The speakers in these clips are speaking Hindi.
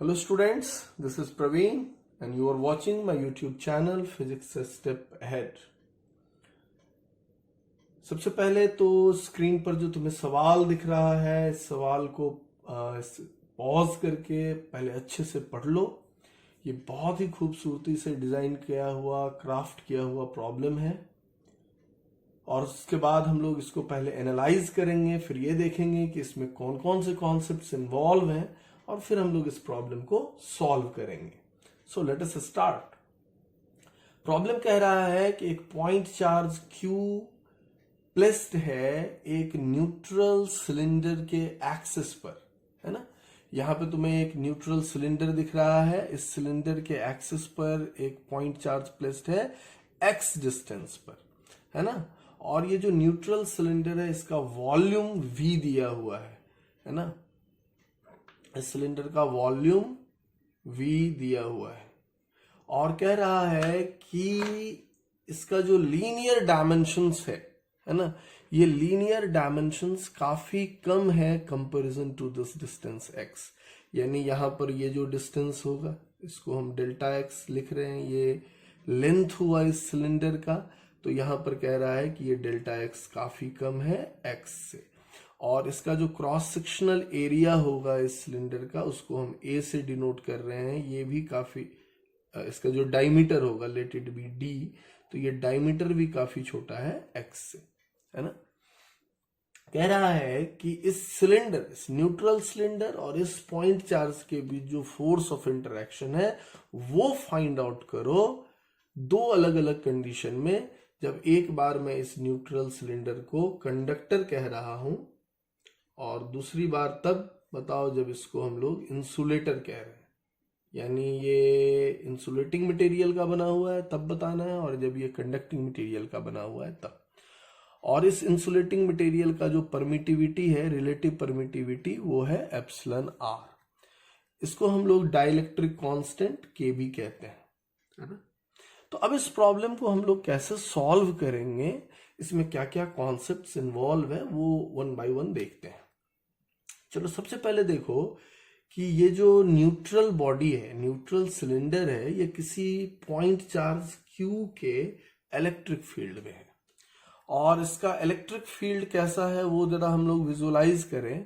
Hello students, this is Praveen and you are watching my YouTube channel Physics a Step Ahead. सबसे पहले तो स्क्रीन पर जो तुम्हें सवाल दिख रहा है इस सवाल को पॉज करके पहले अच्छे से पढ़ लो। ये बहुत ही खूबसूरती से डिजाइन किया हुआ क्राफ्ट किया हुआ प्रॉब्लम है और उसके बाद हम लोग इसको पहले एनालाइज करेंगे, फिर ये देखेंगे कि इसमें कौन कौन से कॉन्सेप्ट्स इन्वॉल्व हैं और फिर हम लोग इस प्रॉब्लम को सॉल्व करेंगे। So let us start. Problem कह रहा है कि एक पॉइंट चार्ज Q प्लेस्ड है एक न्यूट्रल सिलेंडर के एक्सिस पर, है ना। यहां पे तुम्हें एक न्यूट्रल सिलेंडर दिख रहा है। इस सिलेंडर के एक्सिस पर एक पॉइंट चार्ज प्लेस्ड है x डिस्टेंस पर, है ना। और ये जो न्यूट्रल सिलेंडर है इसका वॉल्यूम V दिया हुआ है ना। इस सिलेंडर का वॉल्यूम V दिया हुआ है और कह रहा है कि इसका जो लीनियर डायमेंशंस है ना, ये लीनियर डायमेंशंस काफी कम है comparison to this distance x। यानी यहां पर ये जो डिस्टेंस होगा इसको हम डेल्टा x लिख रहे हैं, ये लेंथ हुआ इस सिलेंडर का। तो यहां पर कह रहा है कि ये डेल्टा x काफी कम है x से। और इसका जो क्रॉस सेक्शनल एरिया होगा इस सिलेंडर का उसको हम a से डिनोट कर रहे हैं। ये भी काफी इसका जो डायमीटर होगा लेट इट बी d, तो ये डायमीटर भी काफी छोटा है x से, है ना। कह रहा है कि इस सिलेंडर, इस न्यूट्रल सिलेंडर और इस पॉइंट चार्ज के बीच जो फोर्स ऑफ इंटरेक्शन है वो फाइंड आउट करो दो अलग अलग कंडीशन में। जब एक बार मैं इस न्यूट्रल सिलेंडर को कंडक्टर कह रहा हूं और दूसरी बार तब बताओ जब इसको हम लोग इंसुलेटर कह रहे हैं। यानी ये इंसुलेटिंग मटेरियल का बना हुआ है तब बताना है, और जब ये कंडक्टिंग मटेरियल का बना हुआ है तब। और इस इंसुलेटिंग मटेरियल का जो परमिटिविटी है, रिलेटिव परमिटिविटी, वो है एप्सिलॉन r। इसको हम लोग डाइलेक्ट्रिक कांस्टेंट K भी कहते हैं, है ना। तो अब इस प्रॉब्लम को हम लोग कैसे सॉल्व करेंगे, इसमें क्या क्या कॉन्सेप्ट्स इन्वॉल्व है वो वन बाय वन देखते हैं। चलो सबसे पहले देखो कि ये जो न्यूट्रल बॉडी है, न्यूट्रल सिलेंडर है, ये किसी पॉइंट चार्ज Q के इलेक्ट्रिक फील्ड में है। और इसका इलेक्ट्रिक फील्ड कैसा है वो जरा हम लोग विजुअलाइज करें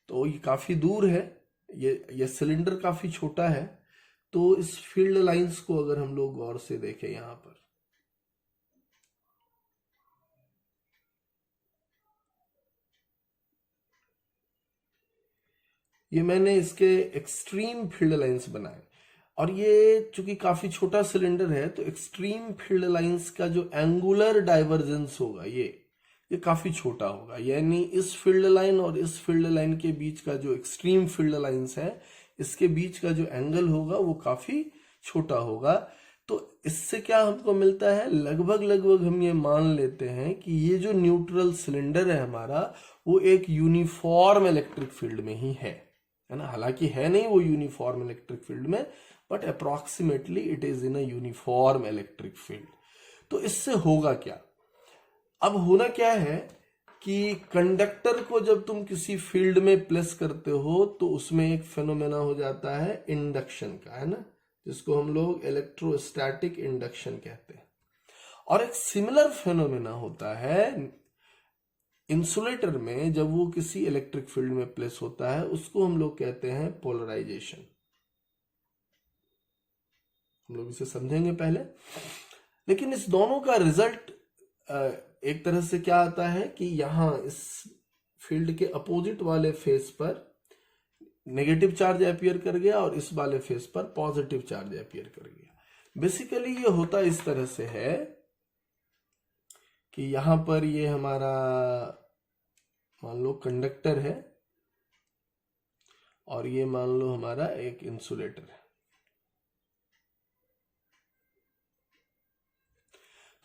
तो ये काफी दूर है, ये सिलेंडर काफी छोटा है। तो इस फील्ड लाइंस को अगर हम लोग गौर से देखें यहां पर, ये मैंने इसके एक्सट्रीम फील्ड लाइंस बनाए। और ये चूंकि काफी छोटा सिलेंडर है तो एक्सट्रीम फील्ड लाइंस का जो एंगुलर डाइवर्जेंस होगा ये काफी छोटा होगा। यानी इस फील्ड लाइन और इस फील्ड लाइन के बीच का जो एक्सट्रीम फील्ड लाइंस है इसके बीच का जो एंगल होगा वो काफी छोटा होगा। तो इससे क्या हमको मिलता है, लगभग हम ये मान लेते हैं कि ये जो न्यूट्रल सिलेंडर है हमारा वो एक यूनिफॉर्म इलेक्ट्रिक फील्ड में ही है ना। हालांकि है नहीं वो यूनिफॉर्म इलेक्ट्रिक फील्ड में, but approximately it is in a uniform electric field. तो इससे होगा क्या, अब होना क्या है कि कंडक्टर को जब तुम किसी फील्ड में प्लेस करते हो तो उसमें एक फेनोमेना हो जाता है इंडक्शन का, है ना, जिसको हम लोग इलेक्ट्रोस्टैटिक इंडक्शन कहते हैं। और एक सिमिलर फेनोमेना होता है इंसुलेटर में जब वो किसी इलेक्ट्रिक फील्ड में प्लेस होता है, उसको हम लोग कहते हैं पोलराइजेशन। हम लोग इसे समझेंगे पहले। लेकिन इस दोनों का रिजल्ट एक तरह से क्या आता है कि यहां इस फील्ड के अपोजिट वाले फेस पर नेगेटिव चार्ज अपीयर कर गया और इस वाले फेस पर पॉजिटिव चार्ज अपीयर कर गया। बेसिकली ये होता इस तरह से है कि यहां पर ये हमारा मान लो कंडक्टर है और ये मान लो हमारा एक इंसुलेटर है।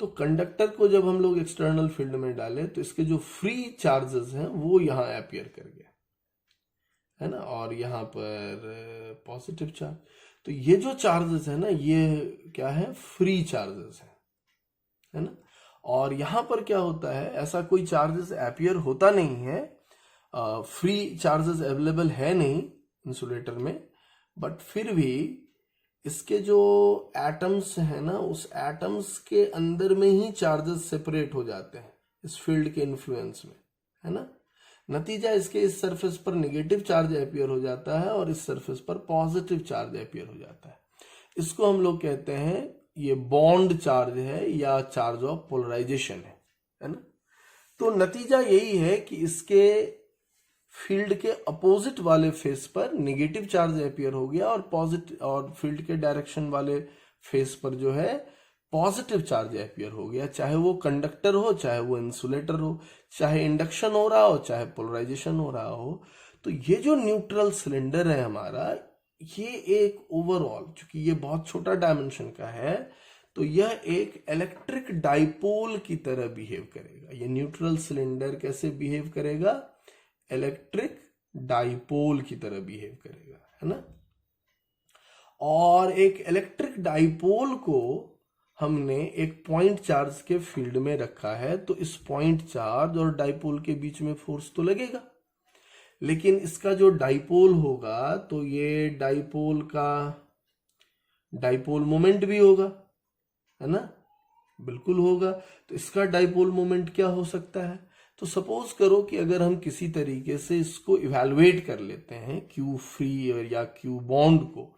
तो कंडक्टर को जब हम लोग एक्सटर्नल फील्ड में डाले तो इसके जो फ्री चार्जेस हैं वो यहां अपीयर कर गया, है ना, और यहां पर पॉजिटिव चार्ज। तो ये जो चार्जेस है ना ये क्या है, फ्री चार्जेस है ना। और यहां पर क्या होता है, ऐसा कोई चार्जेस अपीयर होता नहीं है, फ्री चार्जेस अवेलेबल है नहीं इंसुलेटर में, बट फिर भी इसके जो एटम्स हैं ना, उस एटम्स के अंदर में ही चार्जेस सेपरेट हो जाते हैं इस फील्ड के इन्फ्लुएंस में, है ना। नतीजा इसके इस सरफेस पर नेगेटिव चार्ज अपीयर हो जाता है और इस सरफेस पर पॉजिटिव चार्ज अपीयर हो जाता है। इसको हम लोग कहते हैं ये बॉन्ड चार्ज है या चार्ज ऑफ पोलराइजेशन है ना। तो नतीजा यही है कि इसके फील्ड के अपोजिट वाले फेस पर नेगेटिव चार्ज अपीयर हो गया और पॉजिटिव, और फील्ड के डायरेक्शन वाले फेस पर जो है पॉजिटिव चार्ज अपीयर हो गया, चाहे वो कंडक्टर हो, चाहे वो इंसुलेटर हो, चाहे इंडक्शन हो रहा हो, चाहे पोलराइजेशन हो रहा हो। तो ये जो न्यूट्रल सिलेंडर है हमारा, ये एक ओवरऑल, चूंकि ये बहुत छोटा डायमेंशन का है, तो यह एक इलेक्ट्रिक डाइपोल की तरह बिहेव करेगा। ये न्यूट्रल सिलेंडर कैसे बिहेव करेगा? इलेक्ट्रिक डाइपोल की तरह बिहेव करेगा, है ना। और एक इलेक्ट्रिक डाइपोल को हमने एक पॉइंट चार्ज के फील्ड में रखा है, तो इस पॉइंट चार्ज और डाइपोल के बीच में फोर्स तो लगेगा, लेकिन इसका जो डाइपोल होगा तो ये डाइपोल का डाइपोल मोमेंट भी होगा, है ना, बिल्कुल होगा। तो इसका डाइपोल मोमेंट क्या हो सकता है? तो सपोज करो कि अगर हम किसी तरीके से इसको इवैल्यूएट कर लेते हैं क्यू फ्री या क्यू बॉन्ड को,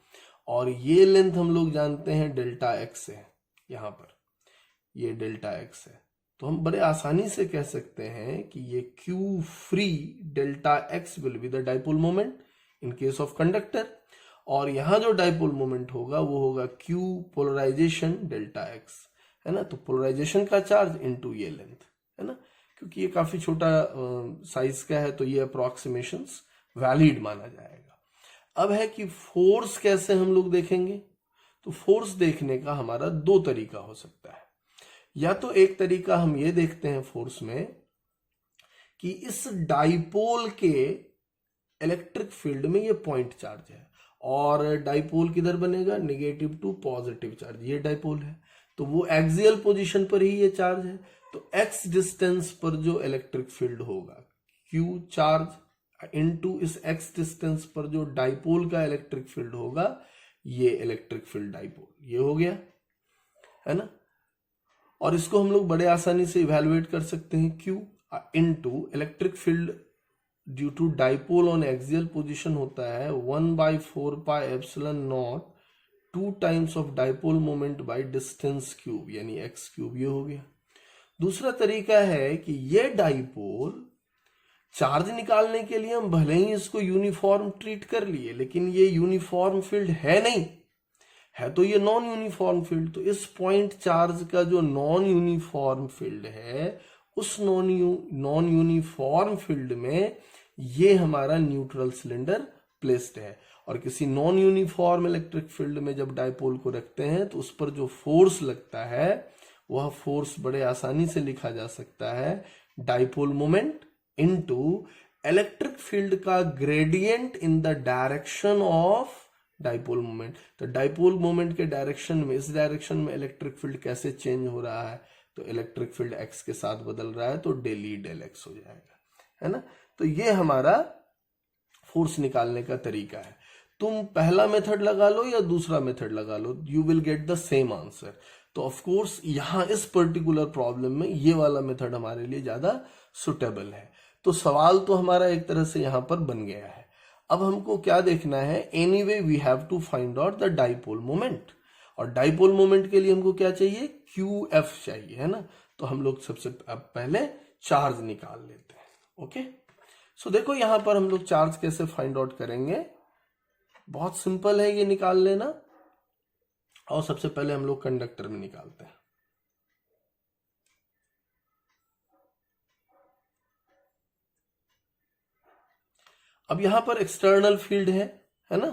और ये लेंथ हम लोग जानते हैं डेल्टा एक्स है, यहां पर ये डेल्टा एक्स है, तो हम बड़े आसानी से कह सकते हैं कि ये Q free delta x will be the dipole moment in case of conductor, और यहां जो डाइपोल मोमेंट होगा वो होगा क्यू पोलराइजेशन डेल्टा एक्स, है ना। तो पोलराइजेशन का चार्ज इनटू ये लेंथ, है ना। क्योंकि ये काफी छोटा साइज का है तो ये अप्रोक्सीमेशंस वैलिड माना जाएगा। अब है कि फोर्स कैसे हम लोग देखेंगे। तो फोर्स देखने का हमारा दो तरीका हो सकता है। या तो एक तरीका हम ये देखते हैं फोर्स में कि इस डाइपोल के इलेक्ट्रिक फील्ड में ये पॉइंट चार्ज है, और डाइपोल किधर बनेगा? नेगेटिव टू पॉजिटिव चार्ज, ये डाइपोल है, तो वो एक्सियल पोजीशन पर ही ये चार्ज है। तो x डिस्टेंस पर जो इलेक्ट्रिक फील्ड होगा q चार्ज इनटू इस x डिस्टेंस पर जो डाइपोल का इलेक्ट्रिक फील्ड होगा, ये इलेक्ट्रिक फील्ड डाइपोल, ये हो गया, है ना। और इसको हम लोग बड़े आसानी से इवैल्यूएट कर सकते हैं, q into electric field due to dipole on axial position होता है 1/4 pi epsilon naught 2 times of dipole moment by distance cube, यानी एक्स क्यूब, ये हो गया। दूसरा तरीका है कि ये डाइपोल चार्ज निकालने के लिए हम भले ही इसको यूनिफॉर्म ट्रीट कर लिए, लेकिन ये यूनिफॉर्म फील्ड है नहीं, है तो ये नॉन यूनिफॉर्म फील्ड। तो इस पॉइंट चार्ज का जो नॉन यूनिफॉर्म फील्ड है, उस नॉन यूनिफॉर्म फील्ड में ये हमारा न्यूट्रल सिलेंडर प्लेस्ड है। और किसी नॉन यूनिफॉर्म इलेक्ट्रिक फील्ड में जब डाइपोल को रखते हैं तो उस पर जो फोर्स लगता है वह फोर्स बड़े आसानी से लिखा जा सकता है dipole moment into electric field का gradient in the direction of dipole moment. तो डाइपोल मोमेंट के डायरेक्शन में, इस डायरेक्शन में इलेक्ट्रिक फील्ड कैसे चेंज हो रहा है? तो इलेक्ट्रिक फील्ड एक्स के साथ बदल रहा है, तो डेल ई डेल एक्स हो जाएगा, है ना। तो ये हमारा फोर्स निकालने का तरीका है। तुम पहला मेथड लगा लो या दूसरा मेथड लगा लो, you will get the same answer. तो ऑफ कोर्स यहां इस पर्टिकुलर प्रॉब्लम में ये वाला मेथड हमारे लिए ज्यादा सुटेबल है। तो सवाल तो हमारा एक तरह से यहां पर बन गया है। अब हमको क्या देखना है? Anyway we have to find out the dipole moment, और डाइपोल मोमेंट के लिए हमको क्या चाहिए? क्यू एफ चाहिए, है ना। तो हम लोग सबसे पहले चार्ज निकाल लेते हैं। ओके, सो देखो यहां पर हम लोग चार्ज कैसे फाइंड आउट करेंगे। बहुत सिंपल है ये निकाल लेना, और सबसे पहले हम लोग कंडक्टर में निकालते हैं। अब यहां पर एक्सटर्नल फील्ड है ना।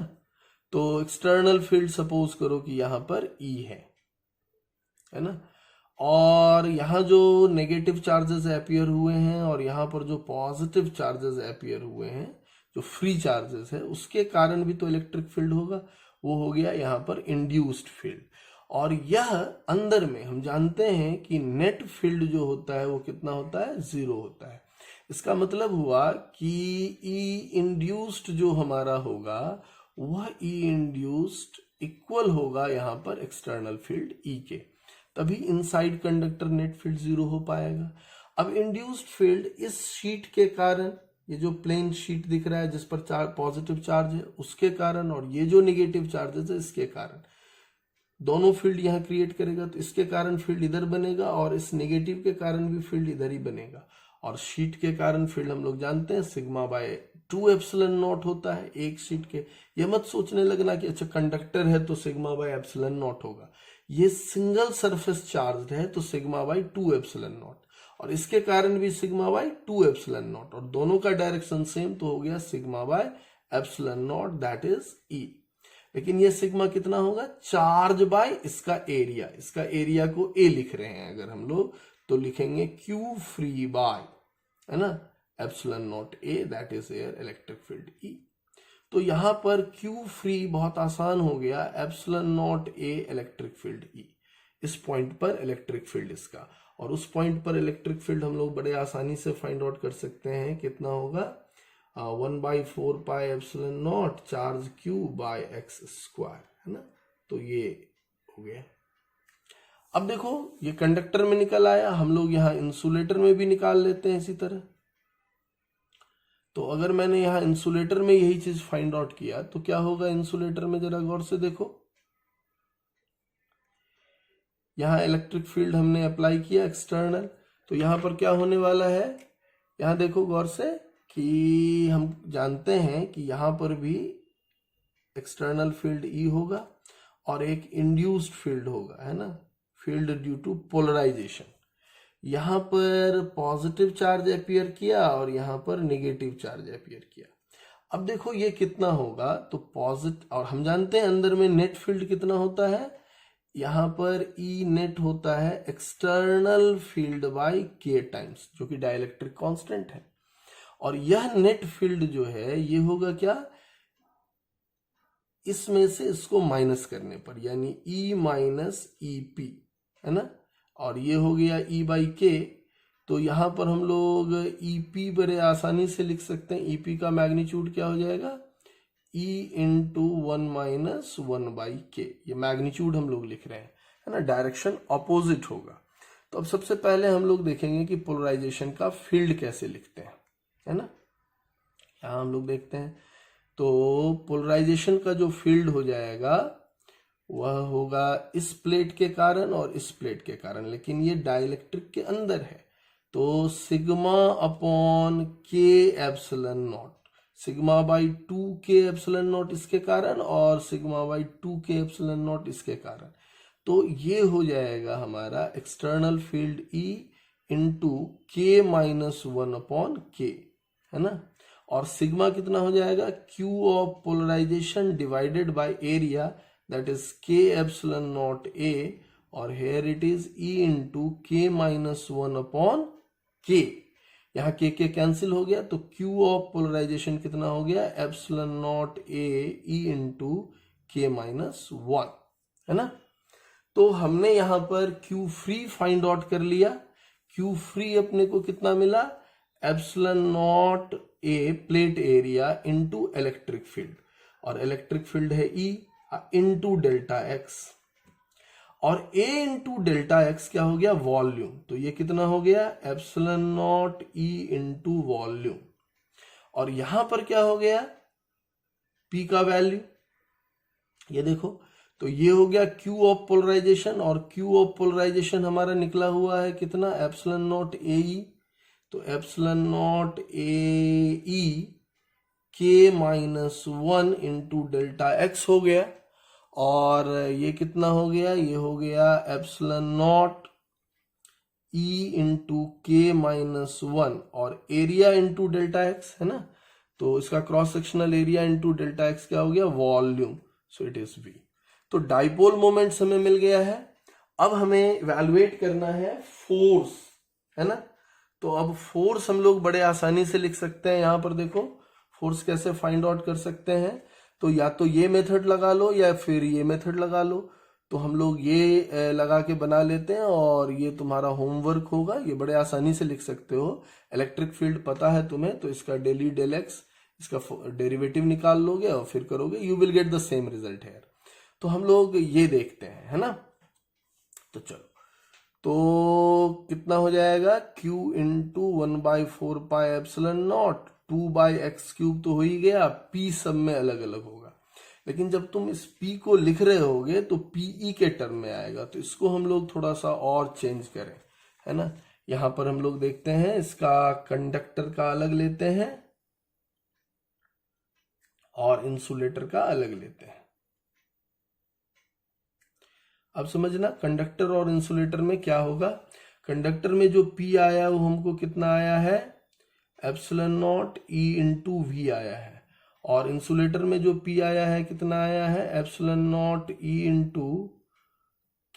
तो एक्सटर्नल फील्ड सपोज करो कि यहां पर E है ना, और यहां जो नेगेटिव चार्जेस अपीयर हुए हैं और यहां पर जो पॉजिटिव चार्जेस अपीयर हुए हैं, जो फ्री चार्जेस है, उसके कारण भी तो इलेक्ट्रिक फील्ड होगा। वो हो गया यहां पर इंड्यूस्ड फील्ड। और यह अंदर में हम जानते हैं कि नेट फील्ड जो होता है वो कितना होता है? 0 होता है। इसका मतलब हुआ कि ई इंड्यूस्ड जो हमारा होगा वह ई इंड्यूस्ड इक्वल होगा यहाँ पर एक्सटर्नल फील्ड ई के, तभी इनसाइड कंडक्टर नेट फील्ड 0 हो पाएगा। अब इंड्यूस्ड फील्ड इस शीट के कारण, ये जो प्लेन शीट दिख रहा है जिस पर पॉजिटिव चार्ज है उसके कारण, और ये जो नेगेटिव चार्जेस है इसके कारण, दोनों फील्ड यहाँ क्रिएट करेगा। तो इसके कारण फील्ड इधर बनेगा और इस नेगेटिव के कारण भी फील्ड इधर ही बनेगा। और शीट के कारण फील्ड हम लोग जानते हैं सिग्मा बाय 2 एप्सिलॉन नॉट होता है एक शीट के। ये मत सोचने लगना कि अच्छा कंडक्टर है तो सिग्मा बाय एप्सिलॉन नॉट होगा, ये सिंगल सरफेस चार्ज है तो सिग्मा बाय 2 एप्सिलॉन नॉट, और इसके कारण भी सिग्मा बाय 2 एप्सिलॉन नॉट, और दोनों का डायरेक्शन सेम तो हो गया sigma by epsilon not, that is E. लेकिन ये सिग्मा कितना होगा, चार्ज बाय इसका एरिया, इसका एरिया को ए लिख रहे हैं अगर हम लोग तो लिखेंगे क्यू फ्री बाय, है ना, epsilon naught A, that is air electric field E. तो यहां पर क्यू फ्री बहुत आसान हो गया, एप्सिलॉन नॉट ए इलेक्ट्रिक फील्ड ई, इस पॉइंट पर इलेक्ट्रिक फील्ड इसका, और उस पॉइंट पर इलेक्ट्रिक फील्ड हम लोग बड़े आसानी से फाइंड आउट कर सकते हैं, कितना होगा 1/4 pi epsilon naught charge q by x square, है ना। तो ये हो गया। अब देखो ये कंडक्टर में निकल आया, हम लोग यहाँ इंसुलेटर में भी निकाल लेते हैं इसी तरह। तो अगर मैंने यहाँ इंसुलेटर में यही चीज फाइंड आउट किया तो क्या होगा इंसुलेटर में, जरा गौर से देखो, यहाँ इलेक्ट्रिक फील्ड हमने अप्लाई किया एक्सटर्नल, तो यहाँ पर क्या होने वाला है, यहाँ देखो गौर से कि हम जानते हैं कि यहाँ पर भी एक्सटर्नल फील्ड ई होगा और एक इंड्यूस्ड फील्ड होगा, है ना, फील्ड ड्यू टू पोलराइजेशन। यहाँ पर पॉजिटिव चार्ज अपीयर किया और यहाँ पर नेगेटिव चार्ज अपीयर किया। अब देखो ये कितना होगा, तो पॉजिटिव, और हम जानते हैं अंदर में नेट फील्ड कितना होता है, यहाँ पर ई नेट होता है एक्सटर्नल फील्ड बाय के टाइम्स, जो कि डाइलेक्ट्रिक कांस्टेंट है। और यह नेट फील्ड जो है ये होगा क्या, इसमें से इसको माइनस करने पर, यानी ई माइनस ई पी, है ना, और ये हो गया ई बाई के। तो यहां पर हम लोग ई पी बड़े आसानी से लिख सकते हैं, ई पी का मैग्नीट्यूड क्या हो जाएगा, ई इंटू 1 माइनस 1 बाई के, ये मैग्नीट्यूड हम लोग लिख रहे हैं, है ना, डायरेक्शन ऑपोजिट होगा। तो अब सबसे पहले हम लोग देखेंगे कि पोलराइजेशन का फील्ड कैसे लिखते हैं, है ना। यहां हम लोग देखते हैं, तो पोलराइजेशन का जो फील्ड हो जाएगा वह होगा इस प्लेट के कारण और इस प्लेट के कारण, लेकिन ये डाइलेक्ट्रिक के अंदर है, तो सिग्मा अपॉन के एप्सिलॉन नॉट, सिग्मा बाई 2 के एप्सिलॉन नॉट इसके कारण और सिग्मा बाई 2 के एप्सिलॉन नॉट इसके कारण। तो ये हो जाएगा हमारा external field E into K minus 1 upon K, है ना, और सिग्मा कितना हो जाएगा, q of polarization divided by area, that is K epsilon naught A, और here it is E into K minus 1 upon K, यहाँ के कैंसिल हो गया, तो क्यू ऑफ पोलराइजेशन कितना हो गया, एप्सिलॉन नॉट ए ई इंटू के माइनस 1, है ना। तो हमने यहां पर क्यू फ्री फाइंड आउट कर लिया, क्यू फ्री अपने को कितना मिला, एप्सिलॉन नॉट ए plate area into electric field, और इलेक्ट्रिक फील्ड है ई इंटू डेल्टा एक्स, और ए इंटू डेल्टा एक्स क्या हो गया, वॉल्यूम, तो ये कितना हो गया, epsilon not E into volume, और यहां पर क्या हो गया, पी का वैल्यू, ये देखो, तो ये हो गया क्यू ऑफ पोलराइजेशन, और क्यू ऑफ पोलराइजेशन हमारा निकला हुआ है कितना, एप्सिलॉन नॉट ए ई, तो एप्सिलॉन नॉट ए ई के माइनस 1 इंटू डेल्टा एक्स हो गया, और ये कितना हो गया, ये हो गया epsilon not E into K minus 1, और एरिया इंटू डेल्टा एक्स, है ना, तो इसका cross sectional area into delta x क्या हो गया, volume, so it is V. तो डाइपोल मोमेंट्स हमें मिल गया है। अब हमें इवैल्यूएट करना है फोर्स, है ना, तो अब फोर्स हम लोग बड़े आसानी से लिख सकते हैं। यहां पर देखो फोर्स कैसे फाइंड आउट कर सकते हैं, तो या तो ये मेथड लगा लो या फिर ये मेथड लगा लो। तो हम लोग ये लगा के बना लेते हैं और ये तुम्हारा होमवर्क होगा, ये बड़े आसानी से लिख सकते हो। इलेक्ट्रिक फील्ड पता है तुम्हें, तो इसका डेली डेल एक्स इसका डेरिवेटिव निकाल लोगे और फिर करोगे, you will get the same result here. तो हम लोग ये देखते हैं, है ना। तो चलो, तो कितना हो जाएगा, q इंटू 1/4πε0 2/x³ तो हो ही गया, p सब में अलग अलग होगा। लेकिन जब तुम इस p को लिख रहे होगे तो pe के टर्म में आएगा, तो इसको हम लोग थोड़ा सा और चेंज करें, है ना। यहां पर हम लोग देखते हैं, इसका कंडक्टर का अलग लेते हैं और इंसुलेटर का अलग लेते हैं। अब समझना, कंडक्टर और इंसुलेटर में क्या होगा। कंडक्टर में जो P आया वो हमको कितना आया है, ε0 E इंटू वी आया है, और इंसुलेटर में जो P आया है कितना आया है, ε0 E into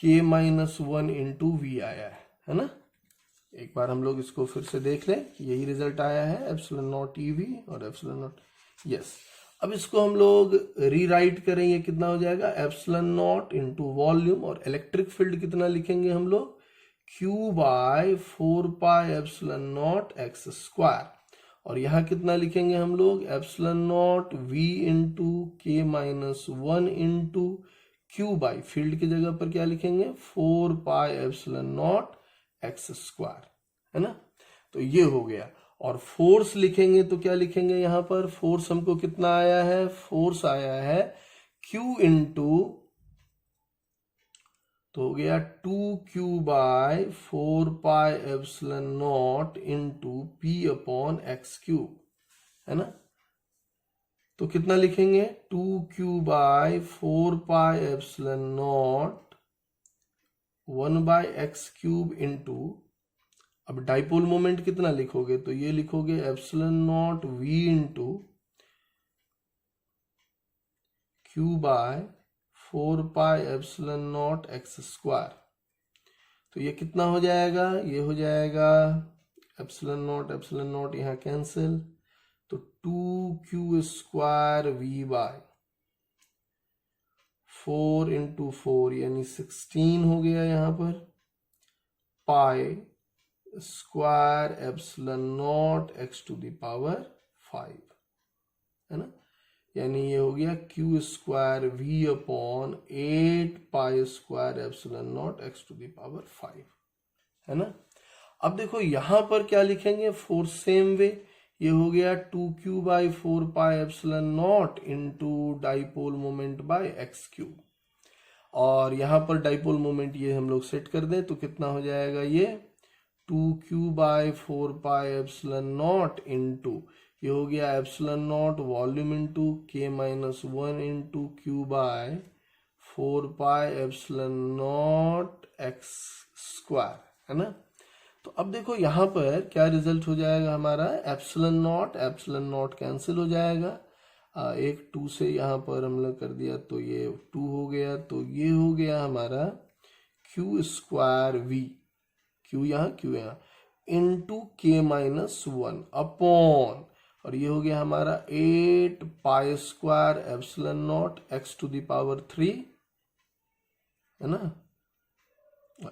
K-1 into we आया है ना। एक बार हम लोग इसको फिर से देख लें कि यही रिजल्ट आया है, ε0 EV और ε0, यस। अब इसको हम लोग रीराइट करेंगे, कितना हो जाएगा, ε0 इंटू वॉल्यूम, और इलेक्ट्रिक फील्ड कितना लिखेंगे हम लोग, q/4πε0 x², और यहां कितना लिखेंगे हम लोग, ε0 v into K-1 into q/, field की जगह पर क्या लिखेंगे, 4πε0 x², है ना। तो ये हो गया। और फोर्स लिखेंगे तो क्या लिखेंगे, यहां पर फोर्स हमको कितना आया है, फोर्स आया है Q इंटू, तो हो गया 2q/4πε0 इंटू p/x³, है ना। तो कितना लिखेंगे, 2q/4πε0 1/x³ इंटू, अब डाइपोल मोमेंट कितना लिखोगे, तो ये लिखोगे ε0 v इंटू q/4πε0 x²। तो ये कितना हो जाएगा, ये हो जाएगा ε0 यहाँ कैंसिल, तो 2q² v/4 इंटू 4 यानी 16 हो गया यहाँ पर, पाई स्क्वायर ε0 x⁵, है ना। यानी ये हो गया q² v/8 pi square ε0 x⁵, है ना। अब देखो यहां पर क्या लिखेंगे, फोर्स सेम वे, ये हो गया 2q/4πε0 into dipole moment bye x³, और यहां पर डाइपोल मोमेंट ये हम लोग सेट कर दें तो कितना हो जाएगा, ये 2q/4πε0 इंटू, ये हो गया ε0 volume into K-1 into q/4πε0 x², है ना। तो अब देखो यहां पर क्या रिजल्ट हो जाएगा हमारा, ε0 कैंसिल हो जाएगा, एक 2 से यहाँ पर हम लोग कर दिया तो ये 2 हो गया, तो ये हो गया हमारा q² v, q यहाँ इंटू K-1 अपॉन, और ये हो गया हमारा 8 पाई स्क्वायर ε0 x⁵, है ना।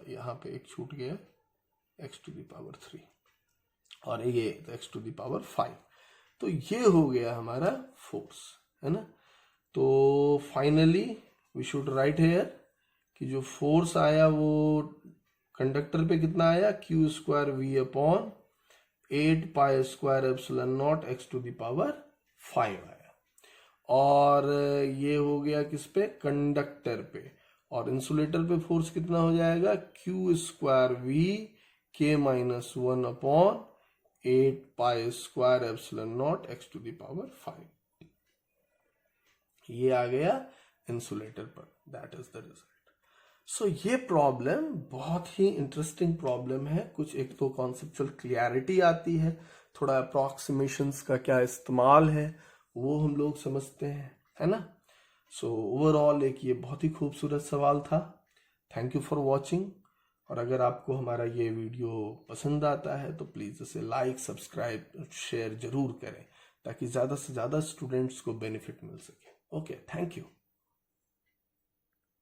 यहाँ पे एक छूट गया, x⁵, और ये x⁵, तो ये हो गया हमारा फोर्स, है ना। तो finally we should write here कि जो फोर्स आया वो कंडक्टर पे कितना आया, q² v/8 pi square ε0 x⁵ आया, और ये हो गया किस पे, कंडक्टर पे, और इंसुलेटर पे फोर्स कितना हो जाएगा, q² v K-1 8 pi square ε0 x⁵, ये आ गया इंसुलेटर पर, दैट इज द रिजल्ट। सो ये प्रॉब्लम बहुत ही इंटरेस्टिंग प्रॉब्लम है, कुछ एक तो कॉन्सेप्चुअल क्लियरिटी आती है, थोड़ा अप्रोक्सीमेशंस का क्या इस्तेमाल है वो हम लोग समझते हैं, है ना। सो ओवरऑल एक ये बहुत ही खूबसूरत सवाल था। थैंक यू फॉर वॉचिंग, और अगर आपको हमारा ये वीडियो पसंद आता है तो प्लीज़ इसे लाइक, सब्सक्राइब, शेयर जरूर करें ताकि ज़्यादा से ज़्यादा स्टूडेंट्स को बेनिफिट मिल सके। Okay, thank you.